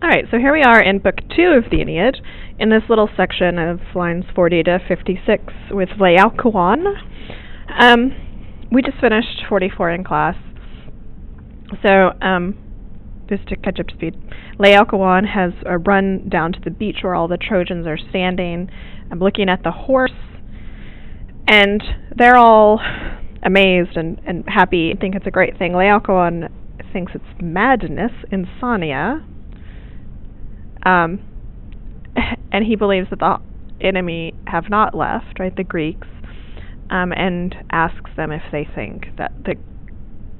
Alright, so here we are in Book 2 of the Aeneid, in this little section of lines 40 to 56 with Laocoon. We just finished 44 in class, so just to catch up to speed, Laocoon has run down to the beach where all the Trojans are standing, looking at the horse, and they're all amazed and happy and think it's a great thing. Laocoon thinks it's madness, insomnia, and he believes that the enemy have not left, right, the Greeks, and asks them if they think that the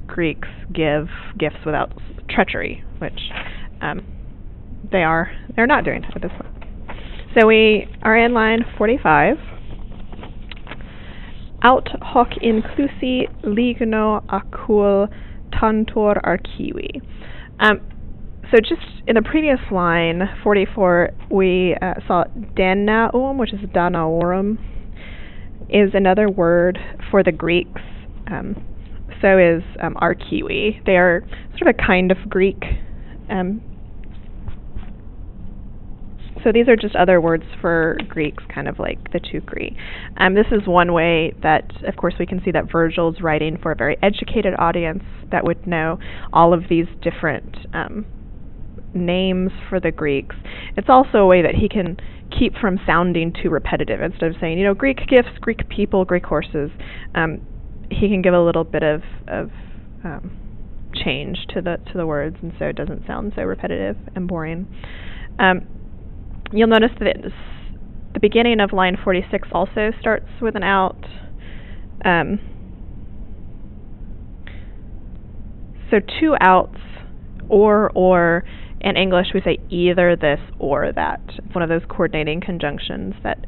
Greeks give gifts without treachery, which they're not doing at this point. So we are in line 45. Aut hoc inclusi ligno acul tantor archivi. So just in the previous line, 44, we saw Danaum, which is Danaorum, is another word for the Greeks. So is archivi. They are sort of a kind of Greek. So these are just other words for Greeks, kind of like the Tukri. This is one way that, of course, we can see that Virgil's writing for a very educated audience that would know all of these different names for the Greeks. It's also a way that he can keep from sounding too repetitive. Instead of saying, Greek gifts, Greek people, Greek horses, he can give a little bit of change to the words, and so it doesn't sound so repetitive and boring. You'll notice that the beginning of line 46 also starts with an out. So two outs, or in English we say either this or that. It's one of those coordinating conjunctions that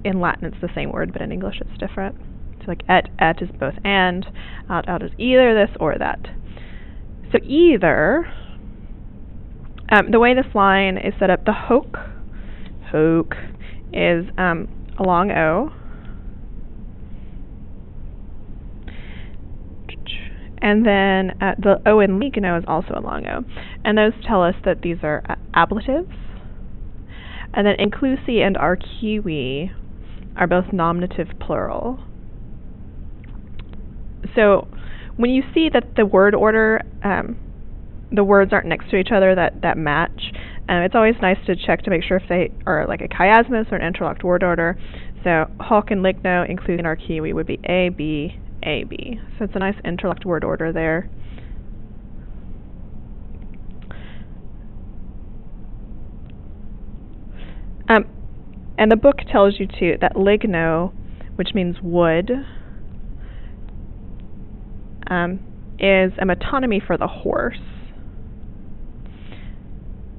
in Latin it's the same word, but in English it's different. So like et is both and, out is either this or that. So either, the way this line is set up, the hoc is a long O, and then the O in ligno is also a long O, and those tell us that these are ablatives, and then inclusi and archivi are both nominative plural. So when you see that the word order, the words aren't next to each other that match, it's always nice to check to make sure if they are like a chiasmus or an interlocked word order. So hoc and ligno, including archivi, would be A, B, A, B. So it's a nice interlocked word order there. And the book tells you too that ligno, which means wood, is a metonymy for the horse.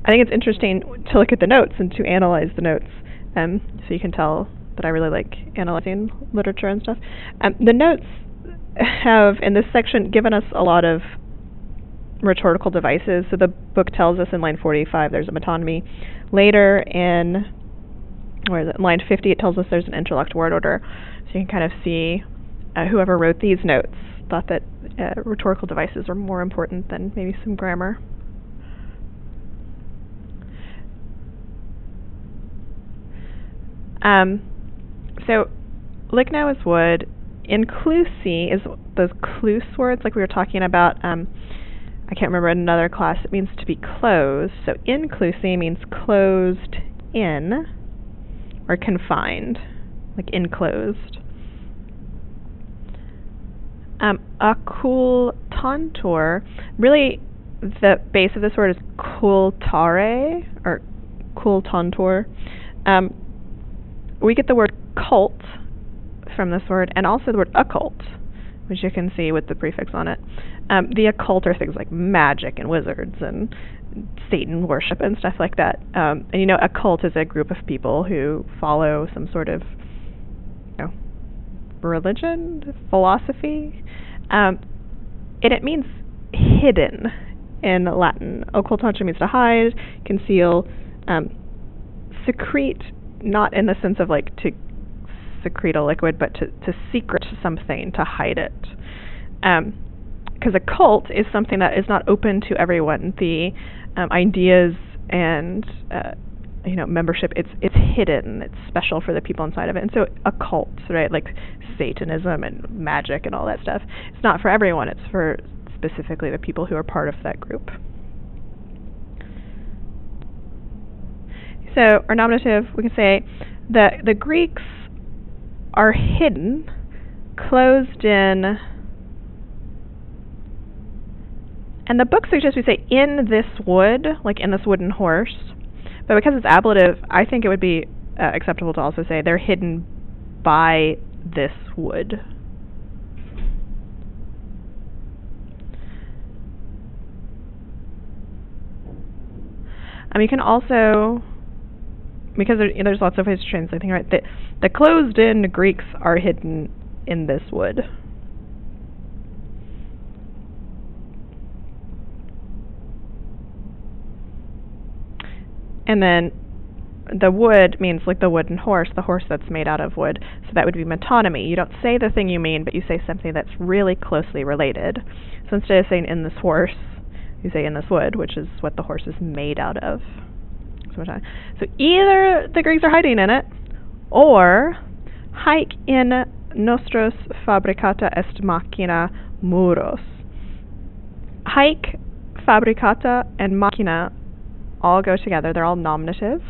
I think it's interesting to look at the notes and to analyze the notes, so you can tell that I really like analyzing literature and stuff. The notes have, in this section, given us a lot of rhetorical devices. So the book tells us in line 45 there's a metonymy. Later in, line 50, it tells us there's an interlocked word order. So you can kind of see whoever wrote these notes thought that rhetorical devices are more important than maybe some grammar. So ligno is wood. Inclusi is those cluse words like we were talking about. I can't remember in another class. It means to be closed. So inclusi means closed in or confined, like enclosed. Acul tantor, really the base of this word is cultare or cul tantor. We get the word cult from this word, and also the word occult, which you can see with the prefix on it. The occult are things like magic and wizards and Satan worship and stuff like that. And a cult is a group of people who follow some sort of religion, philosophy, and it means hidden in Latin. Occultatio means to hide, conceal, secrete, not in the sense of like to secrete a liquid, but to secret something, to hide it. Because a cult is something that is not open to everyone. The ideas and membership. It's hidden. It's special for the people inside of it. And so occults, right, like Satanism and magic and all that stuff, it's not for everyone. It's for specifically the people who are part of that group. So our nominative, we can say that the Greeks are hidden, closed in, and the book suggests we say in this wood, like in this wooden horse. But because it's ablative, I think it would be acceptable to also say they're hidden by this wood. You can also, because there's lots of ways to translate things, right? The closed-in Greeks are hidden in this wood. And then the wood means like the wooden horse, the horse that's made out of wood. So that would be metonymy. You don't say the thing you mean, but you say something that's really closely related. So instead of saying in this horse, you say in this wood, which is what the horse is made out of. So either the Greeks are hiding in it, or haec in nostros fabricata est machina muros. Haec, fabricata, and machina all go together. They're all nominative.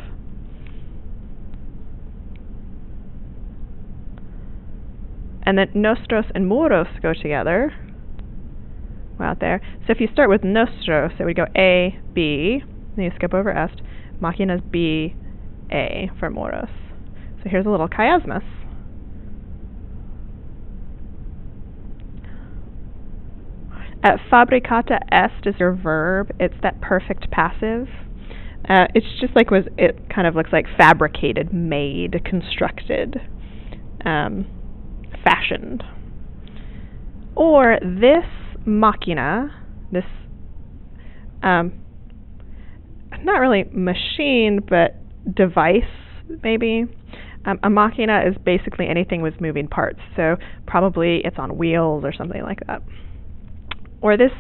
And then nostros and muros go together. We're out there. So if you start with nostros, it would go A, B, then you skip over est. Machina's B, A for muros. So here's a little chiasmus. Fabricata est is your verb. It's that perfect passive. It's just like it kind of looks like fabricated, made, constructed, fashioned. Or this machina, this not really machine, but device, maybe. A machina is basically anything with moving parts, so probably it's on wheels or something like that. Or this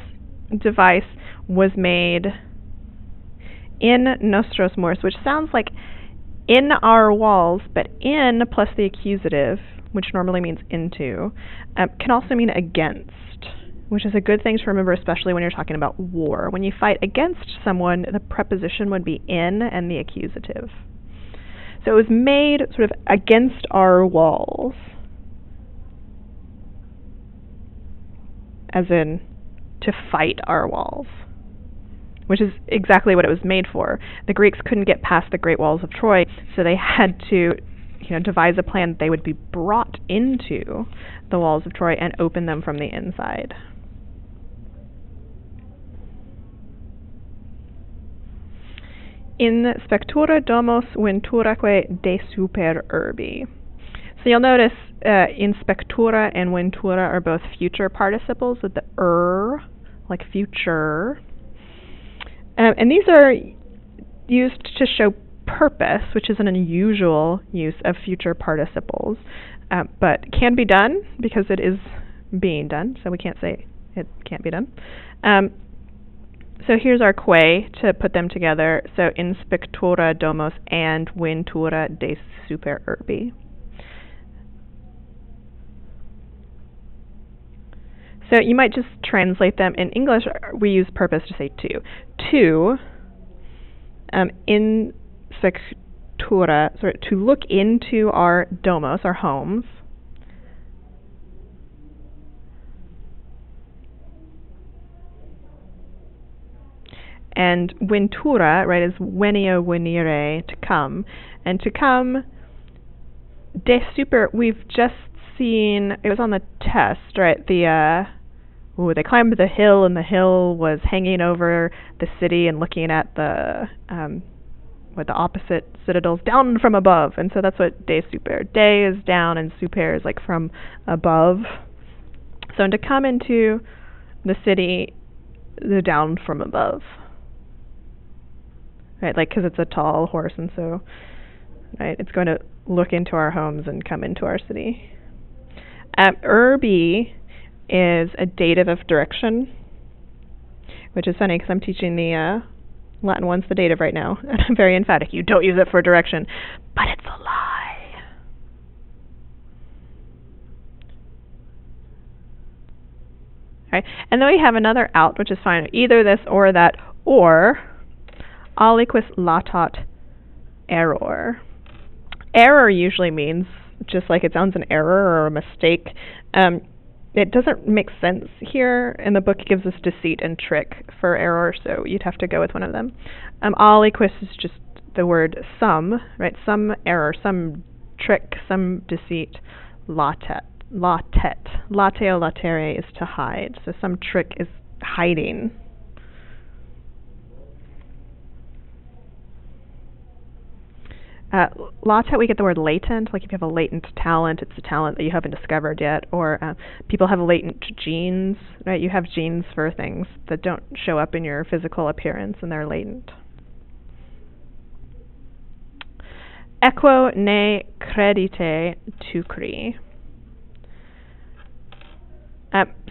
device was made in nostros muros, which sounds like in our walls, but in plus the accusative, which normally means into, can also mean against, which is a good thing to remember, especially when you're talking about war. When you fight against someone, the preposition would be in and the accusative. So it was made sort of against our walls, as in to fight our walls, which is exactly what it was made for. The Greeks couldn't get past the Great Walls of Troy, so they had to devise a plan that they would be brought into the walls of Troy and open them from the inside. In spectura domos venturaque de super urbi. So you'll notice in spectura and ventura are both future participles with the like future. And these are used to show purpose, which is an unusual use of future participles, but can be done because it is being done, so we can't say it can't be done. So here's our que to put them together. So in spectura domos and ventura de super urbi. So you might just translate them. In English, we use purpose to say to. To, in spectura, to look into our domos, our homes. And ventura, right, is venio venire, to come. And to come, de super, we've just seen, it was on the test, right, they climbed the hill, and the hill was hanging over the city and looking at the opposite citadels down from above. And so that's what de super. De is down, and super is like from above. So to come into the city, the down from above. Right, like, because it's a tall horse, and so, right, it's going to look into our homes and come into our city. Urbi is a dative of direction, which is funny because I'm teaching the Latin 1's the dative right now. And I'm very emphatic. You don't use it for direction. But it's a lie. Okay. And then we have another out, which is fine. Either this or that, or aliquis latat error. Error usually means, just like it sounds, an error or a mistake. It doesn't make sense here. In the book, it gives us deceit and trick for error, so you'd have to go with one of them. Aliquis is just the word some, right? Some error, some trick, some deceit. Latet. Lateo latere is to hide. So some trick is hiding. Latent, we get the word latent, like if you have a latent talent, it's a talent that you haven't discovered yet, or people have latent genes, right? You have genes for things that don't show up in your physical appearance, and they're latent. Equo ne credite tucri.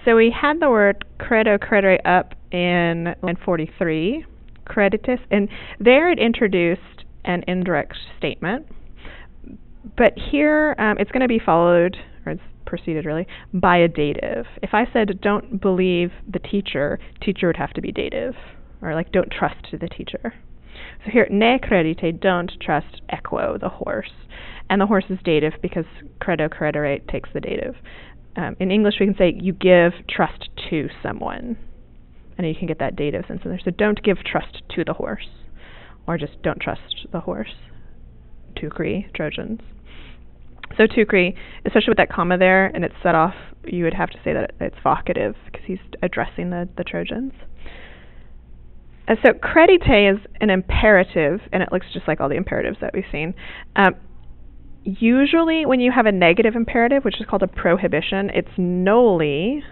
So we had the word credo, credere up in line 43, creditus, and there it introduced an indirect statement, but here it's going to be followed, or it's preceded really, by a dative. If I said don't believe the teacher, teacher would have to be dative, or like don't trust the teacher. So here, ne credite, don't trust equo, the horse, and the horse is dative because credo, credere takes the dative. In English we can say you give trust to someone, and you can get that dative sense in there. So don't give trust to the horse. Or just don't trust the horse. Tucri, Trojans. So tucri, especially with that comma there, and it's set off, you would have to say that it's vocative, because he's addressing the Trojans. So credite is an imperative, and it looks just like all the imperatives that we've seen. Usually when you have a negative imperative, which is called a prohibition, it's noli.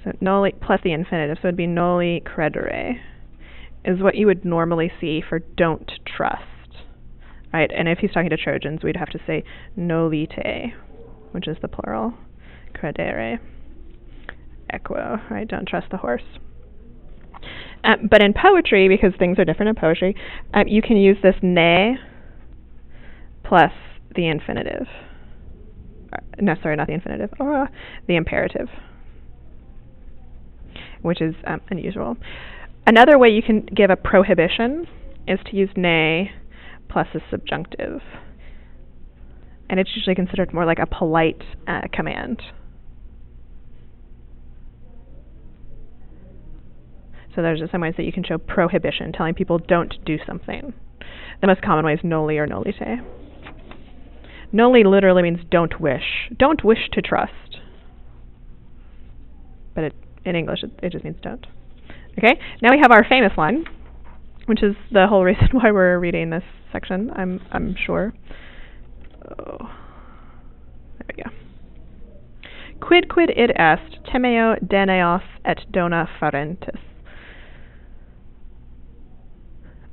So noli plus the infinitive, so it would be noli credere, is what you would normally see for don't trust, right? And if he's talking to Trojans, we'd have to say nolite, which is the plural, credere, equo, right? Don't trust the horse. But in poetry, because things are different in poetry, you can use this ne plus the infinitive. No, sorry, not the infinitive, the imperative, which is unusual. Another way you can give a prohibition is to use ne plus a subjunctive. And it's usually considered more like a polite command. So there's some ways that you can show prohibition, telling people don't do something. The most common way is noli or nolite. Noli literally means don't wish. Don't wish to trust. But in English, it just means don't. Okay, now we have our famous line, which is the whole reason why we're reading this section, I'm sure. Oh, there we go. Quid id est timeo deneos et dona farentis.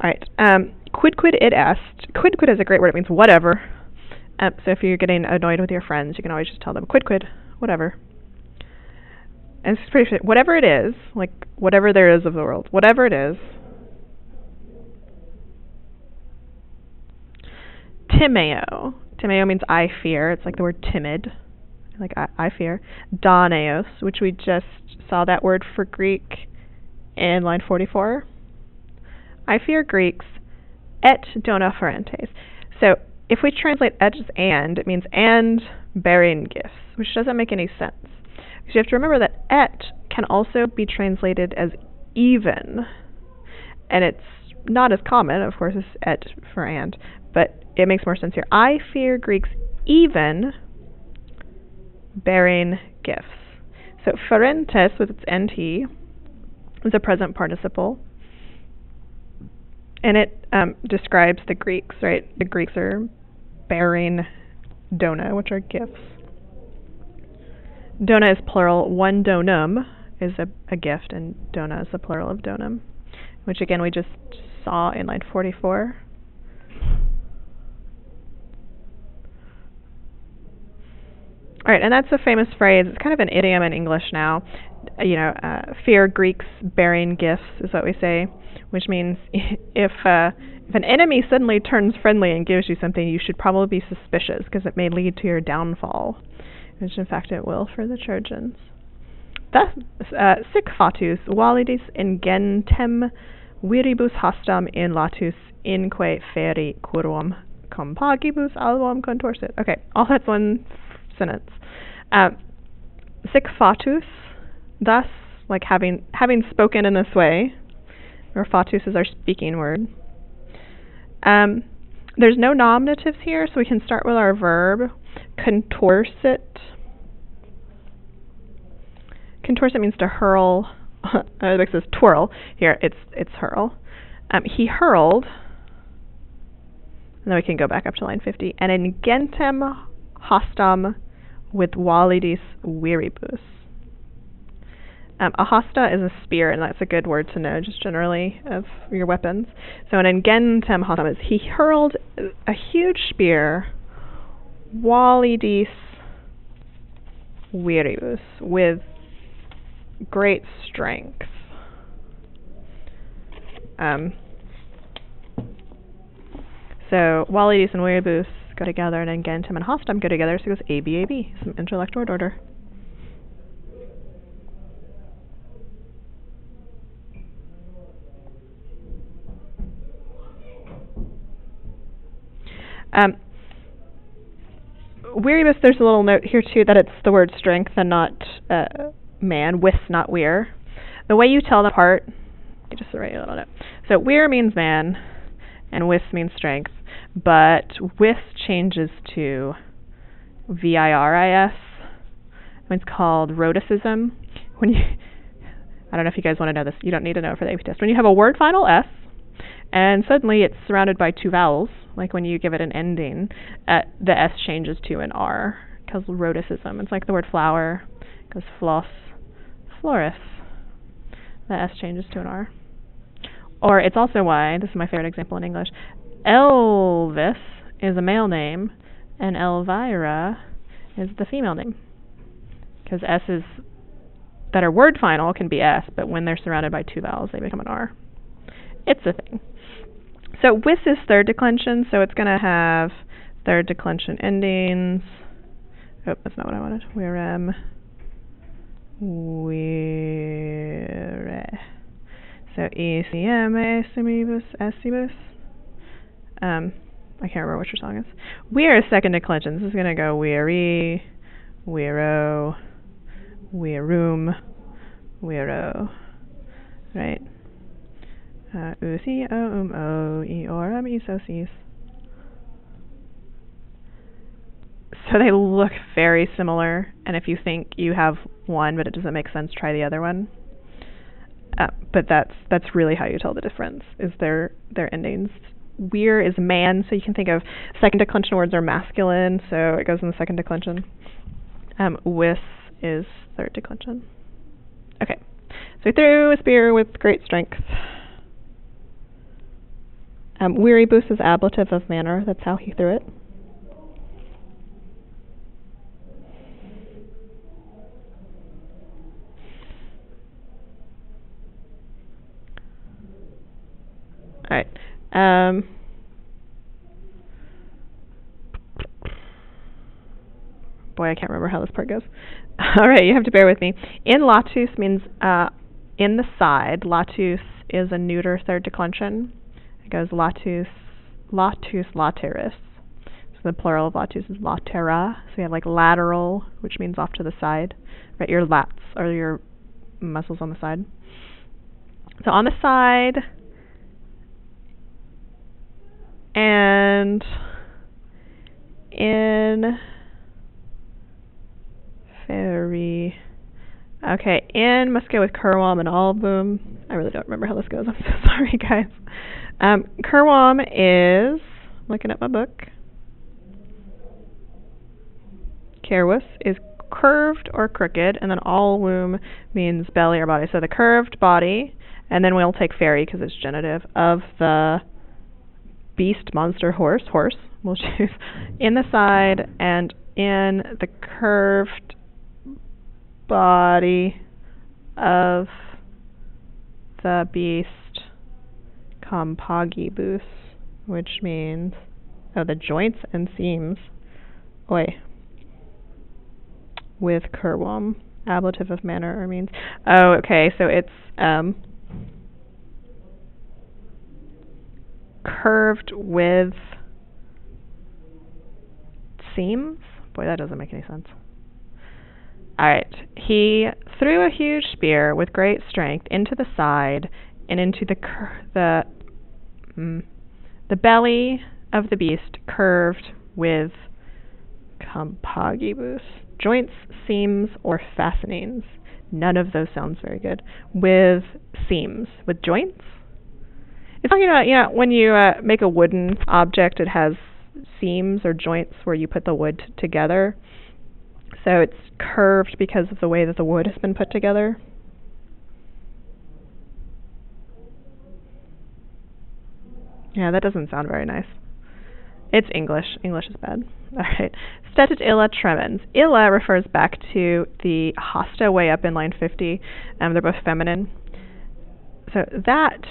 All right, quid id est. Quid is a great word. It means whatever. So if you're getting annoyed with your friends, you can always just tell them quid, whatever. And it's pretty, whatever it is, like whatever there is of the world, whatever it is. Timeo. Timeo means I fear. It's like the word timid, like I fear. Daneos, which we just saw that word for Greek in line 44. I fear Greeks. Et dona ferentes. So if we translate et as and, it means and bearing gifts, which doesn't make any sense. So you have to remember that et can also be translated as even, and it's not as common, of course, as et for and, but it makes more sense here. I fear Greeks even bearing gifts. So ferentes with its nt is a present participle, and it describes the Greeks, right? The Greeks are bearing dona, which are gifts. Dona is plural. One donum is a gift, and dona is the plural of donum, which again we just saw in line 44. All right, and that's a famous phrase. It's kind of an idiom in English now. Fear Greeks bearing gifts is what we say, which means if an enemy suddenly turns friendly and gives you something, you should probably be suspicious because it may lead to your downfall, which in fact it will for the Trojans. Thus, sic fatus validis ingentem viribus hastam in latus inque feri curvum compagibus album contorsit. Okay, all that's one sentence. Sic fatus, thus, like having spoken in this way, or fatus is our speaking word. There's no nominatives here, so we can start with our verb, contorsit. Contorsit means to hurl. It says twirl. Here, it's hurl. He hurled, and then we can go back up to line 50. And ingentem hostam with validis viribus. A hosta is a spear, and that's a good word to know, just generally, of your weapons. So an ingentem hostam is he hurled a huge spear, validis viribus, with great strength. So validis and viribus go together, and ingentem and hostam go together, so it goes A-B-A-B, some intellect word order. Viribus, there's a little note here too that it's the word strength and not man, with, not wir. The way you tell them apart, just write a little note. So wir means man, and with means strength, but with changes to viris. It's called rhoticism. When you, I don't know if you guys want to know this. You don't need to know it for the AP test. When you have a word final S, and suddenly it's surrounded by two vowels, like when you give it an ending, the S changes to an R, because rhoticism. It's like the word flower, because floss, floris. The S changes to an R. Or it's also why, this is my favorite example in English, Elvis is a male name, and Elvira is the female name. Because S's that are word final can be S, but when they're surrounded by two vowels, they become an R. It's a thing. So with is third declension, so it's going to have third declension endings. Oh, that's not what I wanted. Virem. Vire. So ECM, semibus, esibus. I can't remember what your song is. Wir is second declension. This is going to go weary, wiro, wirum, wiro. Right? Usi, o, eorum, esosis. So they look very similar, and if you think you have one but it doesn't make sense, try the other one. But that's really how you tell the difference, is their endings. Wir is man, so you can think of second declension words are masculine, so it goes in the second declension. With is third declension. Okay, so he threw a spear with great strength. Viribus is ablative of manner, that's how he threw it. Alright. Boy, I can't remember how this part goes. Alright, you have to bear with me. In latus means in the side. Latus is a neuter third declension. It goes latus, lateris. So the plural of latus is latera. So you have like lateral, which means off to the side. Right, your lats are your muscles on the side. So on the side, and in fairy. Okay, in must go with Kerwam and album. I really don't remember how this goes. I'm so sorry, guys. Kerwam is, looking at my book, Kerwus is curved or crooked, and then album means belly or body. So the curved body, and then we'll take fairy because it's genitive, of the beast, monster, horse, we'll choose, in the side, and in the curved body of the beast compagibus, which means, the joints and seams, with curwum, ablative of manner or means. Oh, okay, so it's curved with seams? Boy, that doesn't make any sense. Alright, he threw a huge spear with great strength into the side and into the belly of the beast, curved with compagibus, joints, seams, or fastenings. None of those sounds very good. With seams. With joints? It's talking about, when you make a wooden object, it has seams or joints where you put the wood together. So it's curved because of the way that the wood has been put together. Yeah, that doesn't sound very nice. It's English. English is bad. All right. Stetit illa tremens. Illa refers back to the hosta way up in line 50. They're both feminine. So that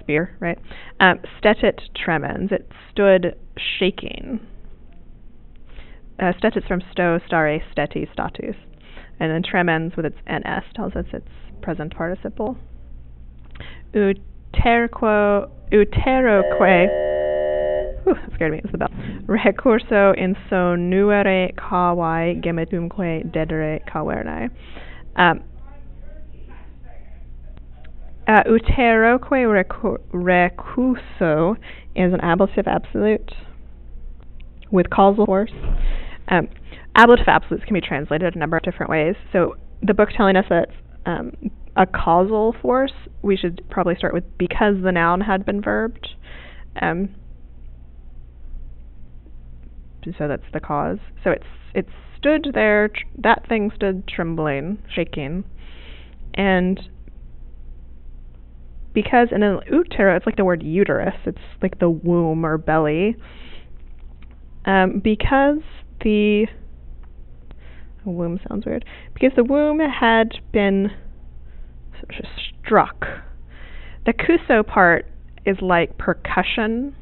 spear, right? Stetit tremens. It stood shaking. Stetit's from sto, stare, steti, status. And then tremens with its ns tells us its present participle. Uteroque, that scared me, it's the bell. Recurso insonuere cavai gemetumque dedere cavernae. Uteroque recuso is an ablative absolute with causal force. Ablative absolutes can be translated a number of different ways. So the book telling us that a causal force, we should probably start with because the noun had been verbed. So that's the cause. So it stood there, that thing stood trembling, shaking. And because in an utero, it's like the word uterus, it's like the womb or belly. Because the womb sounds weird. Because the womb had been struck. The cuso part is like percussion.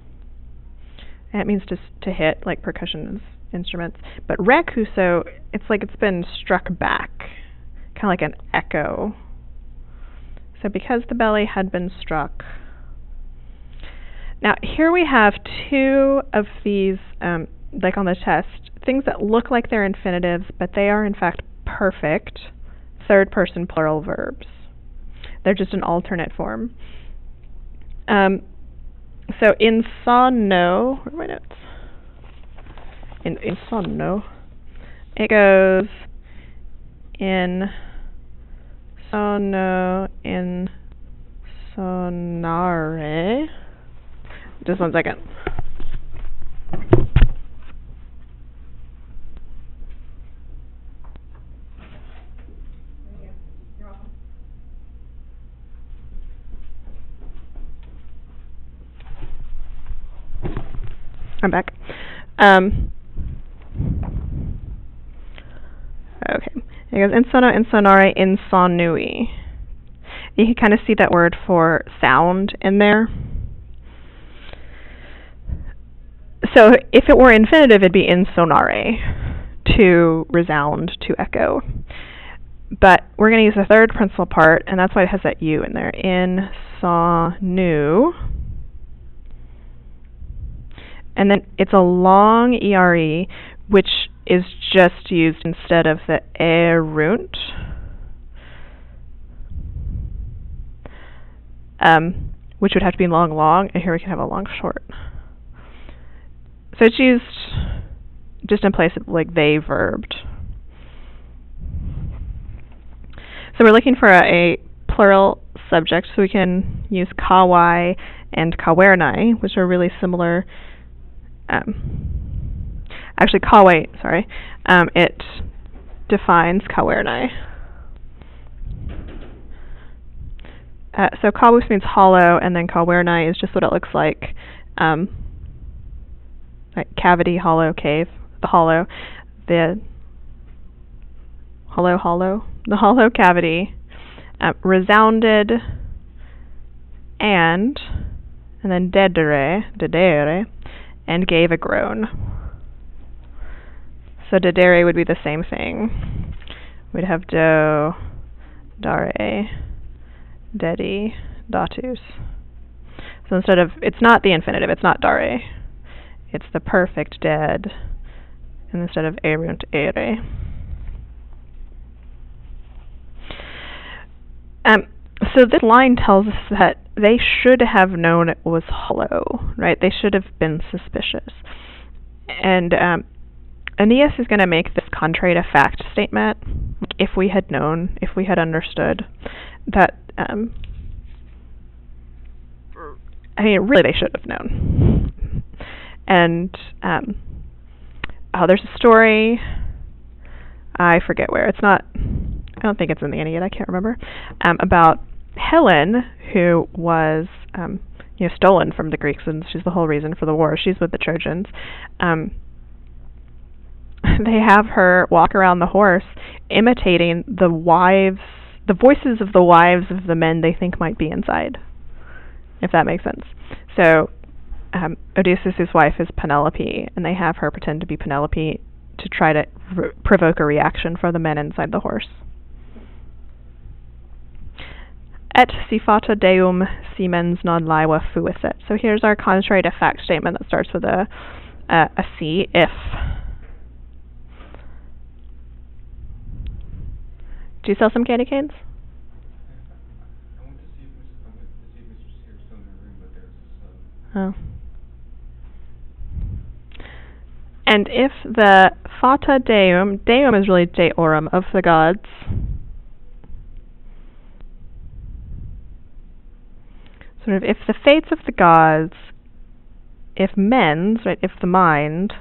And it means to hit, like percussion instruments. But recuso, it's like it's been struck back, kind of like an echo. So because the belly had been struck. Now here we have two of these, like on the test, things that look like they're infinitives, but they are in fact perfect third person plural verbs. They're just an alternate form. So insonno, where are my notes? Insonno, it goes insonno, insonare. Just 1 second. I'm back. Okay. It goes insono, insonare, insonui. You can kind of see that word for sound in there. So if it were infinitive, it'd be insonare, to resound, to echo. But we're going to use the third principal part, and that's why it has that U in there. Insonu. And then it's a long ERE, which is just used instead of the erunt. Which would have to be long, and here we can have a long, short. So it's used just in place of like they verbed. So we're looking for a plural subject, so we can use kawai and kawernai, which are really similar. Actually, kawai, sorry, it defines kawernai. So kawus means hollow, and then kawernai is just what it looks like. cavity, hollow, cave, the hollow, the hollow cavity, resounded, and then dedere, and gave a groan. So dedere would be the same thing. We'd have do, dare, dedi, datus. So instead of, it's not the infinitive, it's not dare. It's the perfect dead, and instead of erunt, ere. So this line tells us that they should have known it was hollow, right? They should have been suspicious. And Aeneas is going to make this contrary to fact statement. If we had known, if we had understood, that, really they should have known. And there's a story, I forget where, it's not, I don't think it's in the Aeneid, I can't remember, about Helen, who was stolen from the Greeks, and she's the whole reason for the war. She's with the Trojans. They have her walk around the horse imitating the voices of the wives of the men they think might be inside, if that makes sense. So Odysseus' wife is Penelope, and they have her pretend to be Penelope to try to provoke a reaction for the men inside the horse. Et si fata deum siemens non laeva fuisset. So here's our contrary to fact statement that starts with a C, if. Do you sell some candy canes? I went to see if Mr. Sears still in the room, but there's Oh. And if the fata deum is really deorum, of the gods, sort of if the fates of the gods, if men's, right, if the mind,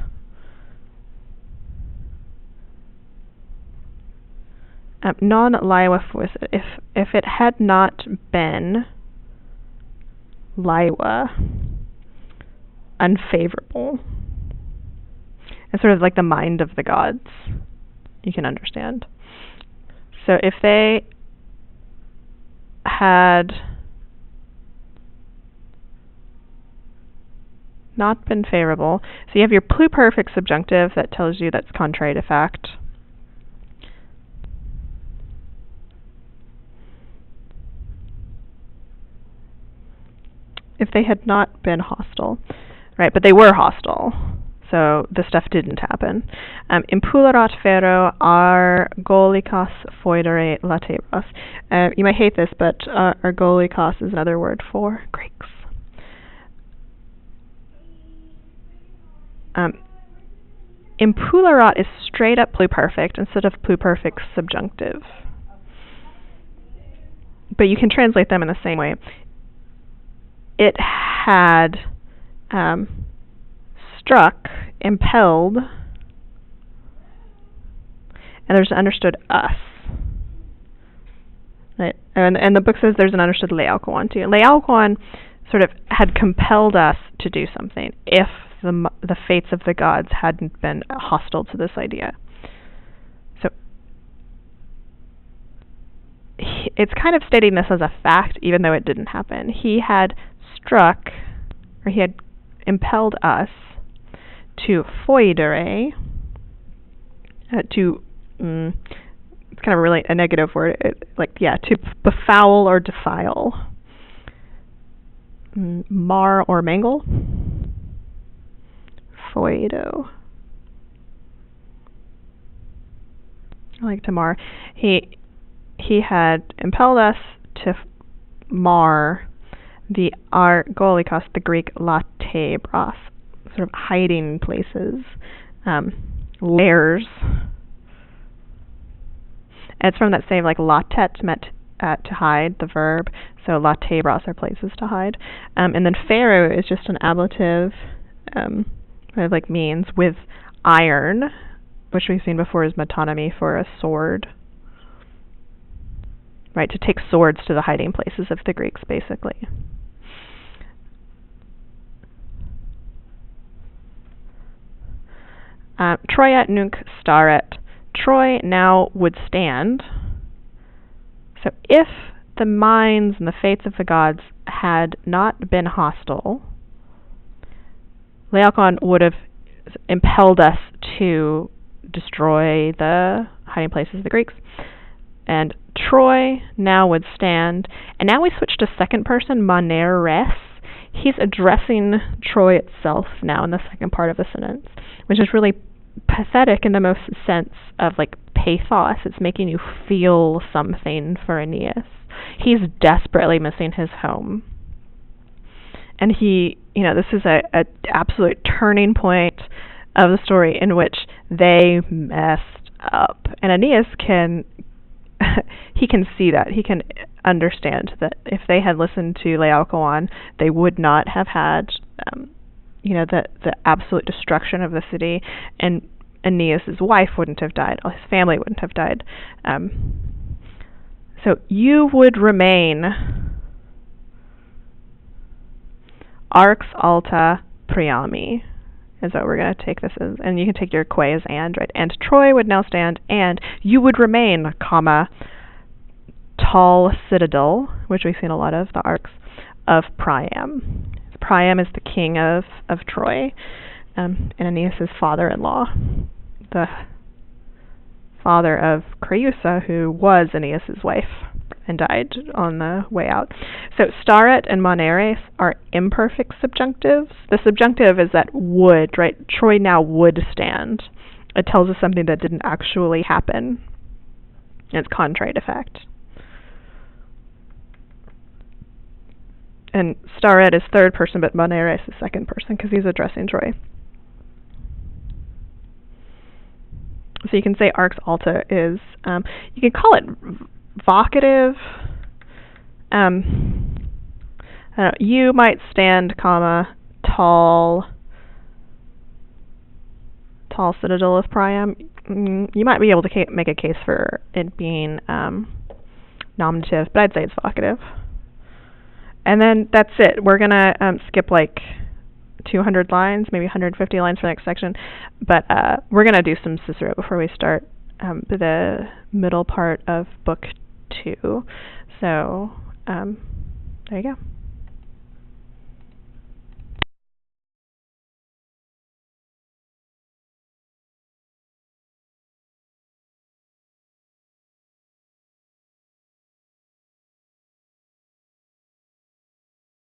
non laeva fuisset, if it had not been laeva, unfavorable, it's sort of like the mind of the gods, you can understand. So if they had not been favorable, so you have your pluperfect subjunctive that tells you that's contrary to fact. If they had not been hostile, right, but they were hostile, so the stuff didn't happen. Impulerat fero argolikos foedere latebras. You might hate this, but argolikos is another word for Greeks. Impulerat is straight up pluperfect instead of pluperfect subjunctive. But you can translate them in the same way. It had struck, impelled, and there's an understood us. Right? And the book says there's an understood lealkoan too. Lealkoan sort of had compelled us to do something if the fates of the gods hadn't been hostile to this idea. So it's kind of stating this as a fact, even though it didn't happen. He had struck, or he had impelled us to foedere, to, it's kind of really a negative word, to befoul or defile, mar or mangle, foedo. I like to mar. He had impelled us to mar the argolikos, the Greek latebras, sort of hiding places, lairs. And it's from that same, latet, meant to hide, the verb, so latebras are places to hide. And then pharaoh is just an ablative, means with iron, which we've seen before is metonymy for a sword. Right, to take swords to the hiding places of the Greeks, basically. Troiet nunc staret. Troy now would stand. So if the minds and the fates of the gods had not been hostile, Laocoon would have impelled us to destroy the hiding places of the Greeks. And Troy now would stand. And now we switch to second person, Moneres. He's addressing Troy itself now in the second part of the sentence, which is really pathetic in the most sense of like pathos. It's making you feel something for Aeneas. He's desperately missing his home. And he, this is a absolute turning point of the story in which they messed up. And Aeneas he can see that. He can understand that if they had listened to Laocoon, they would not have had, the absolute destruction of the city, and Aeneas' wife wouldn't have died, or his family wouldn't have died. So you would remain arx alta Priami, is what we're going to take this as. And you can take your quae as and, right? And Troy would now stand, and you would remain, comma, tall citadel, which we've seen a lot of, the arcs, of Priam. Priam is the king of Troy, and Aeneas' father-in-law, the father of Creusa, who was Aeneas' wife and died on the way out. So staret and moneres are imperfect subjunctives. The subjunctive is that would, right? Troy now would stand. It tells us something that didn't actually happen. It's contrary to fact. And staret is third person, but moneres is second person because he's addressing Troy. So you can say arx alta is, you can call it vocative. I don't know, you might stand, comma, tall citadel of Priam. You might be able to make a case for it being nominative, but I'd say it's vocative. And then that's it. We're going to skip like 200 lines, maybe 150 lines for the next section. But we're going to do some Cicero before we start the middle part of Book 2. So there you go.